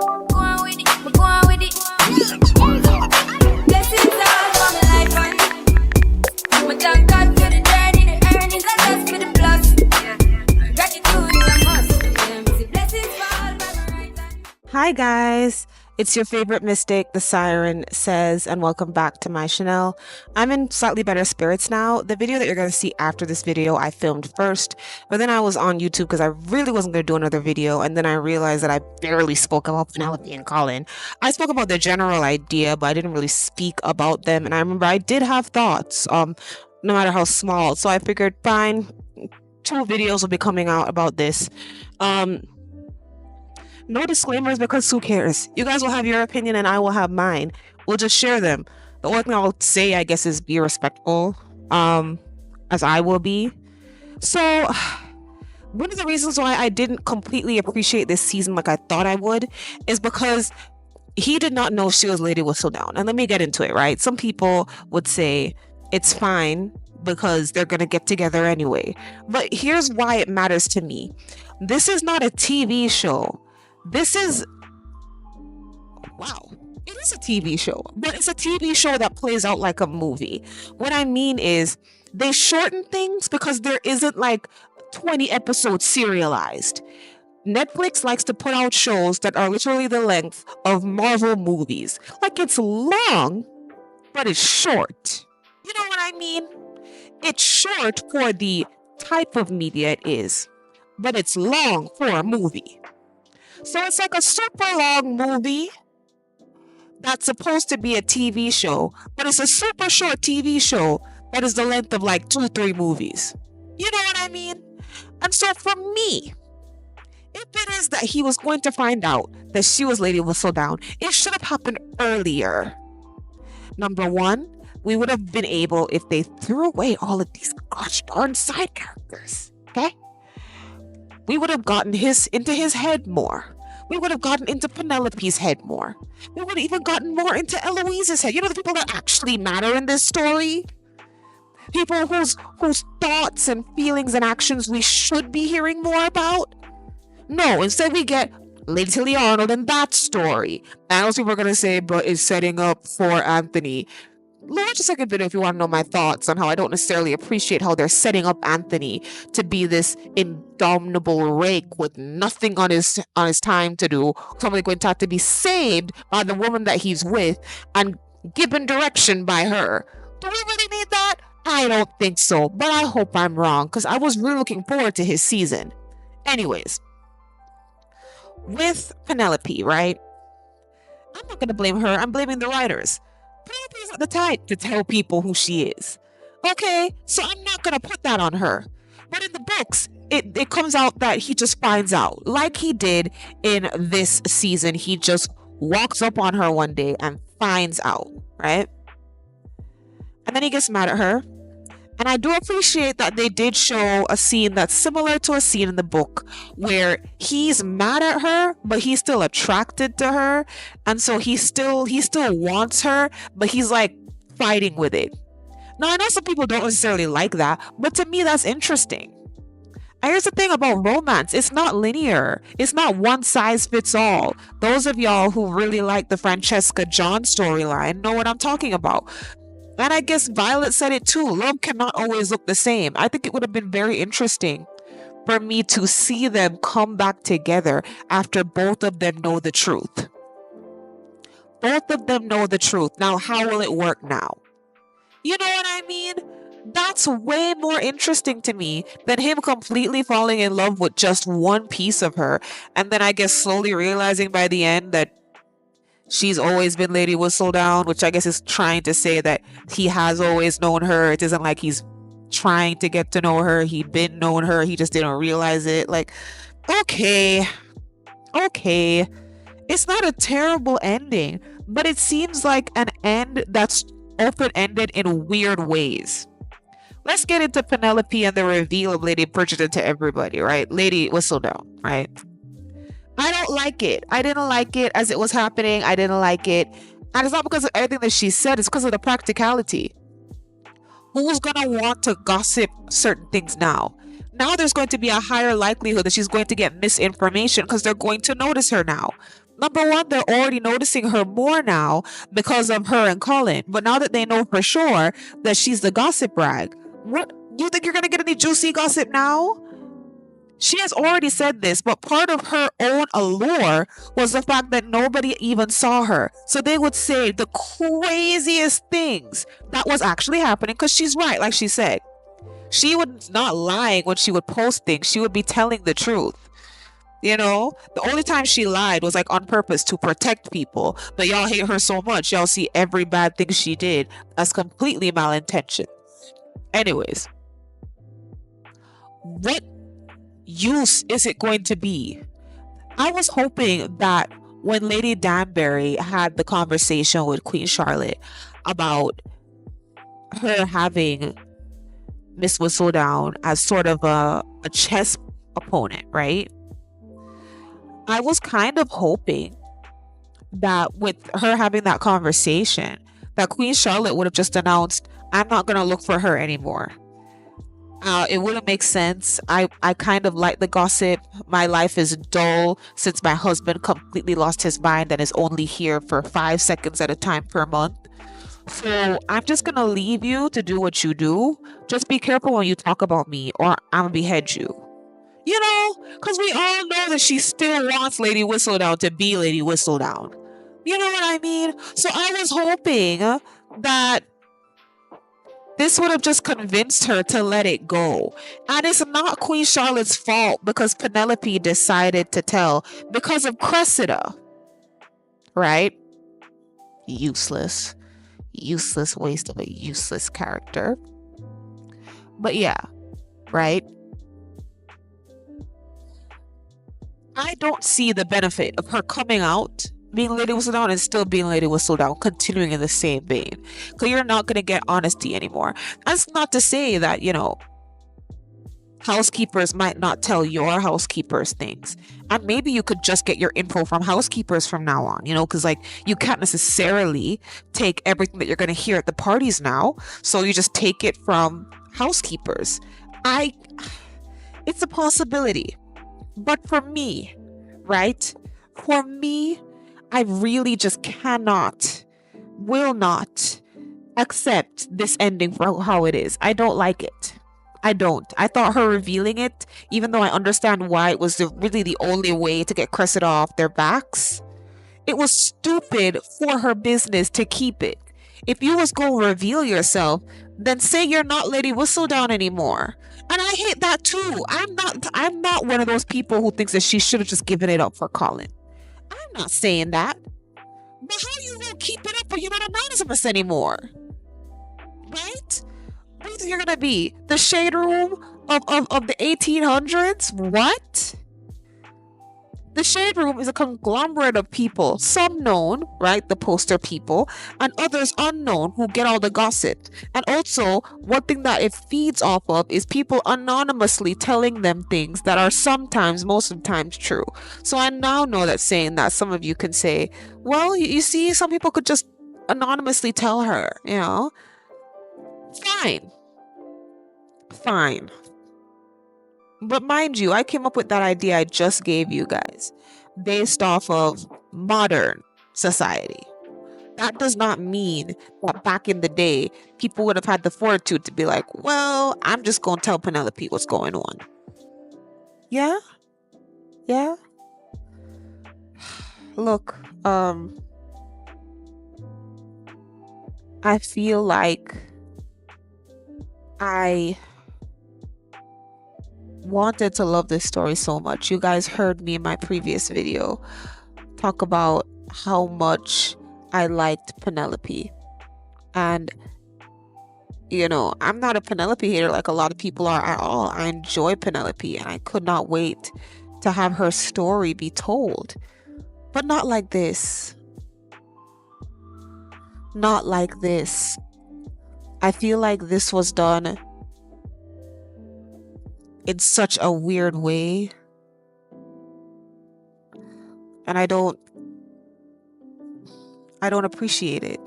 Go on with it, but go on with it. Blessings all for my life, man. My thank God for the journey, the earnings, and just for the plus. Gratitude is a must. Blessings fall by my right hand. Hi guys, it's your favorite mystic, TheSirenSayz, and welcome back to my channel. I'm in slightly better spirits now. The video that you're going to see after this video I filmed first, but then I was on YouTube because I really wasn't going to do another video, and then I realized that I barely spoke about Penelope and Colin. I spoke about the general idea, but I didn't really speak about them, and I remember I did have thoughts, no matter how small, so I figured fine, 2 videos will be coming out about this. No disclaimers because who cares? You guys will have your opinion and I will have mine. We'll just share them. The only thing I'll say, I guess, is be respectful, as I will be. So, one of the reasons why I didn't completely appreciate this season like I thought I would is because he did not know she was Lady Whistledown. And let me get into it, right? Some people would say it's fine because they're going to get together anyway. But here's why it matters to me. This is not a TV show. This is, wow, it is a TV show, but it's a TV show that plays out like a movie. What I mean is they shorten things because there isn't like 20 episodes serialized. Netflix likes to put out shows that are literally the length of Marvel movies. Like it's long, but it's short. You know what I mean? It's short for the type of media it is, but it's long for a movie. So it's like a super long movie that's supposed to be a TV show, but it's a super short TV show that is the length of like 2-3 movies. You know what I mean? And so for me, if it is that he was going to find out that she was Lady Whistledown, it should have happened earlier. Number one, we would have been able, if they threw away all of these gosh darn side characters, okay? We would have gotten into his head more. We would have gotten into Penelope's head more. We would have even gotten more into Eloise's head. You know, the people that actually matter in this story? People whose thoughts and feelings and actions we should be hearing more about? No, instead we get Lady Tilly Arnold in that story. And those people are going to say, but it's setting up for Anthony. Watch a second video if you want to know my thoughts on how I don't necessarily appreciate how they're setting up Anthony to be this indomitable rake with nothing on his time to do. Somebody going to have to be saved by the woman that he's with and given direction by her. Do we really need that? I don't think so, but I hope I'm wrong because I was really looking forward to his season. Anyways, with Penelope, right? I'm not going to blame her. I'm blaming the writers. Penelope is not the type to tell people who she is. Okay, so I'm not going to put that on her. But in the books, it comes out that he just finds out. Like he did in this season. He just walks up on her one day and finds out, right? And then he gets mad at her. And I do appreciate that they did show a scene that's similar to a scene in the book where he's mad at her, but he's still attracted to her. And so he still wants her, but he's like fighting with it. Now, I know some people don't necessarily like that, but to me, that's interesting. And here's the thing about romance. It's not linear. It's not one size fits all. Those of y'all who really like the Francesca John storyline know what I'm talking about. And I guess Violet said it too. Love cannot always look the same. I think it would have been very interesting for me to see them come back together after both of them know the truth. Both of them know the truth. Now, how will it work now? You know what I mean? That's way more interesting to me than him completely falling in love with just one piece of her. And then I guess slowly realizing by the end that she's always been Lady Whistledown, which I guess is trying to say that he has always known her. It isn't like he's trying to get to know her. He'd been knowing her. He just didn't realize it. Like, okay. It's not a terrible ending, but it seems like an end that's open-ended in weird ways. Let's get into Penelope and the reveal of Lady Bridgerton to everybody, right? Lady Whistledown, right? I don't like it. I didn't like it as it was happening. I didn't like it. And it's not because of everything that she said. It's because of the practicality. Who's going to want to gossip certain things now? Now there's going to be a higher likelihood that she's going to get misinformation because they're going to notice her now. Number one, they're already noticing her more now because of her and Colin. But now that they know for sure that she's the gossip rag, what you think you're gonna get any juicy gossip now? She has already said this, but part of her own allure was the fact that nobody even saw her. So they would say the craziest things that was actually happening because she's right, like she said. She was not lying when she would post things, she would be telling the truth. You know, the only time she lied was like on purpose to protect people. But y'all hate her so much, y'all see every bad thing she did as completely malintentioned. Anyways, what use is it going to be? I was hoping that when Lady Danbury had the conversation with Queen Charlotte about her having Miss Whistledown as sort of a chess opponent, right? I was kind of hoping that with her having that conversation, that Queen Charlotte would have just announced, I'm not going to look for her anymore. It wouldn't make sense. I kind of like the gossip. My life is dull since my husband completely lost his mind and is only here for 5 seconds at a time per month. So I'm just going to leave you to do what you do. Just be careful when you talk about me or I'm going to behead you. You know, because we all know that she still wants Lady Whistledown to be Lady Whistledown. You know what I mean? So I was hoping that this would have just convinced her to let it go. And it's not Queen Charlotte's fault because Penelope decided to tell because of Cressida. Right? Useless. Useless waste of a useless character. But yeah, right? I don't see the benefit of her coming out, being Lady Whistledown, and still being Lady Whistledown, continuing in the same vein. Because you're not going to get honesty anymore. That's not to say that, you know, housekeepers might not tell your housekeepers things. And maybe you could just get your info from housekeepers from now on, you know, because like you can't necessarily take everything that you're going to hear at the parties now. So you just take it from housekeepers. It's a possibility. But for me, right? For me, I really just will not accept this ending for how it is. I don't like it. I don't. I thought her revealing it, even though I understand why it was really the only way to get Cressida off their backs, it was stupid for her business to keep it. If you was going to reveal yourself, then say you're not Lady Whistledown anymore. And I hate that too. I'm not one of those people who thinks that she should have just given it up for Colin. I'm not saying that. But how you gonna keep it up when you're not anonymous anymore? Right? What do you think you're gonna be? The shade room of the 1800s? What? The shade room is a conglomerate of people, some known, right, the poster people, and others unknown who get all the gossip. And also, one thing that it feeds off of is people anonymously telling them things that are sometimes, most of the times, true. So I now know that saying that, some of you can say, well, you see, some people could just anonymously tell her, you know. Fine. But mind you, I came up with that idea I just gave you guys based off of modern society. That does not mean that back in the day, people would have had the fortitude to be like, well, I'm just going to tell Penelope what's going on. Yeah? Look, I feel like I wanted to love this story so much. You guys heard me in my previous video talk about how much I liked Penelope. And, you know, I'm not a Penelope hater like a lot of people are at all. I enjoy Penelope and I could not wait to have her story be told. But not like this. Not like this. I feel like this was done in such a weird way. And I don't appreciate it.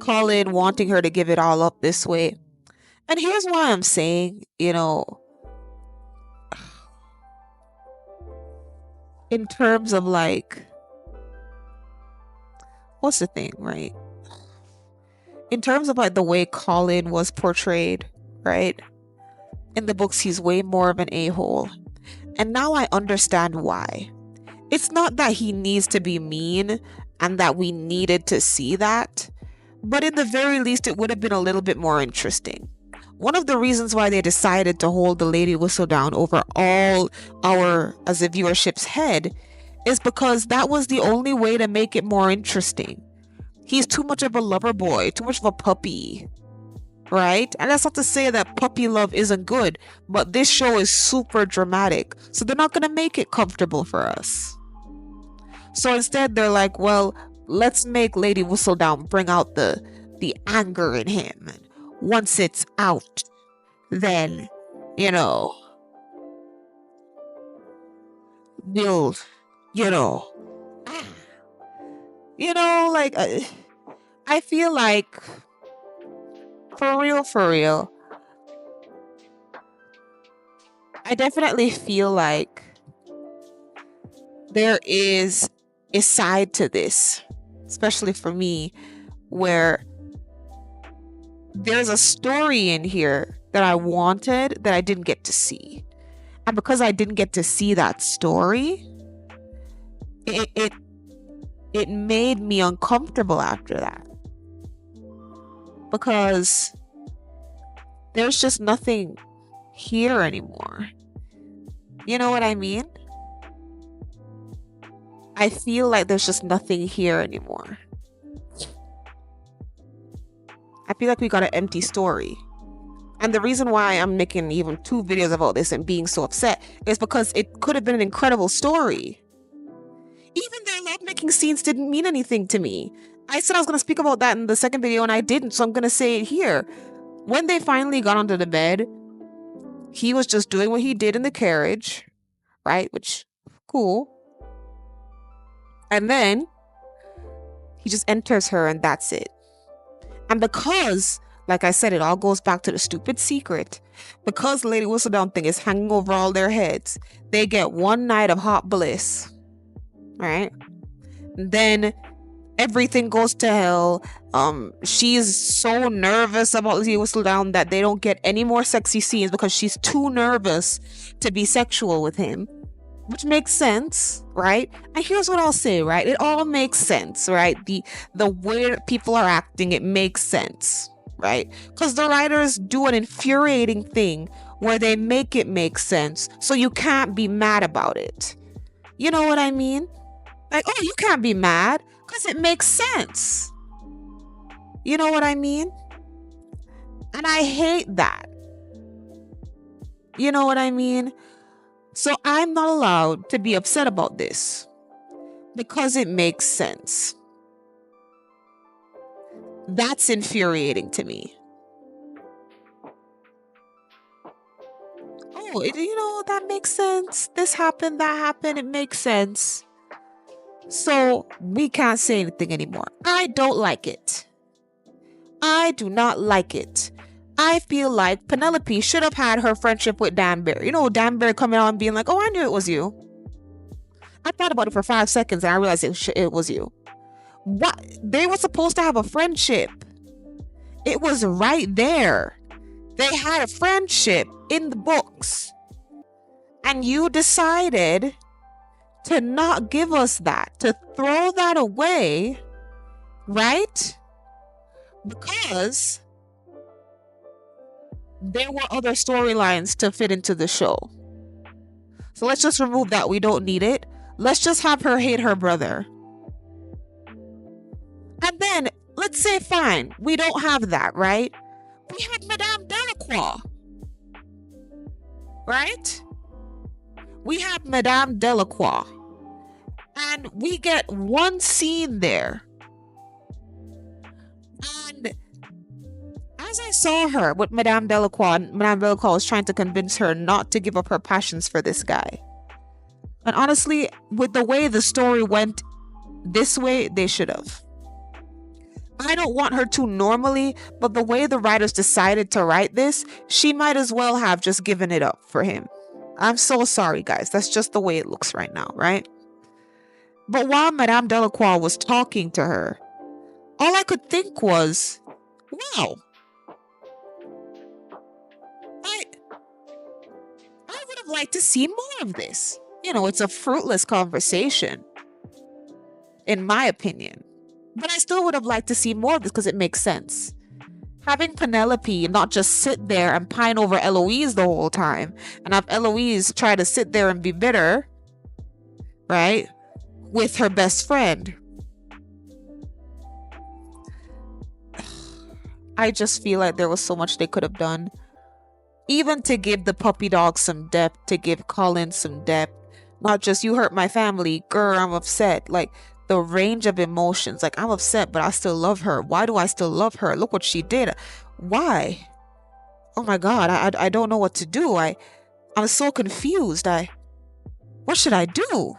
Colin wanting her to give it all up this way. And here's why I'm saying, you know, in terms of like, what's the thing, right? In terms of like the way Colin was portrayed, right? In the books, he's way more of an a-hole. And now I understand why. It's not that he needs to be mean and that we needed to see that, but in the very least, it would have been a little bit more interesting. One of the reasons why they decided to hold the Lady Whistle down over all our, as a viewership's head, is because that was the only way to make it more interesting. He's too much of a lover boy, too much of a puppy, right? And that's not to say that puppy love isn't good, but this show is super dramatic, so they're not going to make it comfortable for us. So instead, they're like, well, let's make Lady Whistledown bring out the anger in him. And once it's out, then, you know, you'll, you know, like, I feel like, for real, I definitely feel like there is a side to this, especially for me, where there's a story in here that I wanted that I didn't get to see. And because I didn't get to see that story, it made me uncomfortable after that. Because there's just nothing here anymore. You know what I mean? I feel like there's just nothing here anymore. I feel like we got an empty story. And the reason why I'm making even 2 videos about this and being so upset is because it could have been an incredible story. Even their lovemaking scenes didn't mean anything to me. I said I was going to speak about that in the second video and I didn't, so I'm going to say it here. When they finally got onto the bed, he was just doing what he did in the carriage, right? Which, cool. And then he just enters her and that's it. And because, like I said, it all goes back to the stupid secret. Because Lady Whistledown thing is hanging over all their heads, they get one night of hot bliss, right? And then everything goes to hell. She's so nervous about Lady Whistledown that they don't get any more sexy scenes because she's too nervous to be sexual with him. Which makes sense, right? And here's what I'll say, right? It all makes sense, right? The way people are acting, it makes sense, right? Because the writers do an infuriating thing where they make it make sense, so you can't be mad about it. You know what I mean? Like, oh, you can't be mad because it makes sense. You know what I mean? And I hate that. You know what I mean? So I'm not allowed to be upset about this because it makes sense. That's infuriating to me. Oh, that makes sense. This happened, that happened. It makes sense. So we can't say anything anymore. I don't like it. I do not like it. I feel like Penelope should have had her friendship with Danbury. You know, Danbury coming out and being like, oh, I knew it was you. I thought about it for 5 seconds and I realized it was you. What? They were supposed to have a friendship. It was right there. They had a friendship in the books. And you decided to not give us that, to throw that away, right? Because there were other storylines to fit into the show. So let's just remove that. We don't need it. Let's just have her hate her brother. And then, let's say, fine, we don't have that, right? We have Madame Delacroix. Right? We have Madame Delacroix. And we get one scene there. And as I saw her with Madame Delacroix, Madame Delacroix was trying to convince her not to give up her passions for this guy. And honestly, with the way the story went this way, they should have. I don't want her to normally, but the way the writers decided to write this, she might as well have just given it up for him. I'm so sorry, guys. That's just the way it looks right now, right? But while Madame Delacroix was talking to her, all I could think was, wow, I would have liked to see more of this. It's a fruitless conversation, in my opinion. But I still would have liked to see more of this because it makes sense. Having Penelope not just sit there and pine over Eloise the whole time, and have Eloise try to sit there and be bitter, right, with her best friend. I just feel like there was so much they could have done. Even to give the puppy dog some depth, to give Colin some depth. Not just, you hurt my family, girl, I'm upset. Like, the range of emotions. Like, I'm upset, but I still love her. Why do I still love her? Look what she did. Why? Oh my God, I don't know what to do. I'm so confused. What should I do?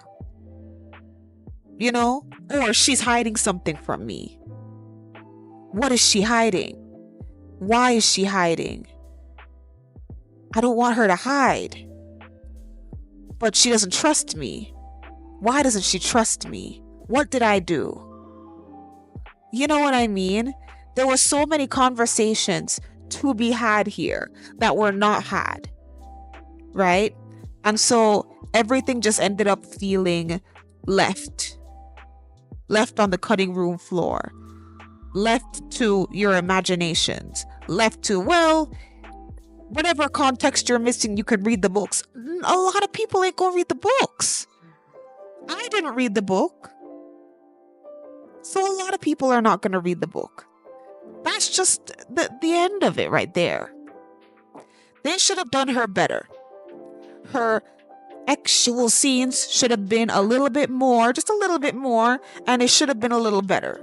Or she's hiding something from me. What is she hiding? Why is she hiding? I don't want her to hide. But she doesn't trust me. Why doesn't she trust me? What did I do? You know what I mean? There were so many conversations to be had here that were not had. Right? And so everything just ended up feeling left on the cutting room floor, left to your imaginations, left to, well, whatever context you're missing, you could read the books. A lot of people ain't gonna read the books. I didn't read the book. So a lot of people are not gonna read the book. That's just the end of it right there. They should have done her better. Her actual scenes should have been a little bit more, just a little bit more, and it should have been a little better.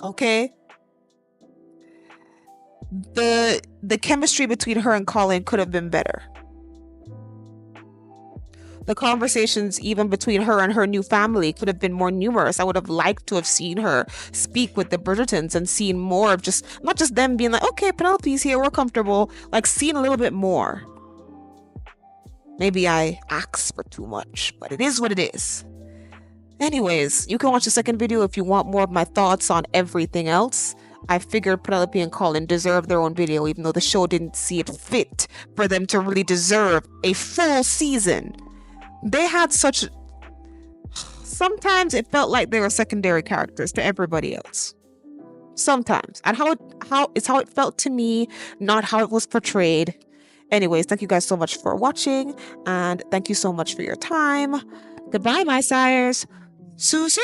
Okay? The chemistry between her and Colin could have been better. The conversations even between her and her new family could have been more numerous. I would have liked to have seen her speak with the Bridgertons and seen more of just, not just them being like, okay, Penelope's here, we're comfortable. Like, seeing a little bit more. Maybe I ask for too much, but it is what it is. Anyways, you can watch the second video if you want more of my thoughts on everything else. I figured Penelope and Colin deserve their own video, even though the show didn't see it fit for them to really deserve a full season. They had such... Sometimes it felt like they were secondary characters to everybody else. Sometimes. And how it felt to me, not how it was portrayed. Anyways, thank you guys so much for watching, and thank you so much for your time. Goodbye, my sires. Susu!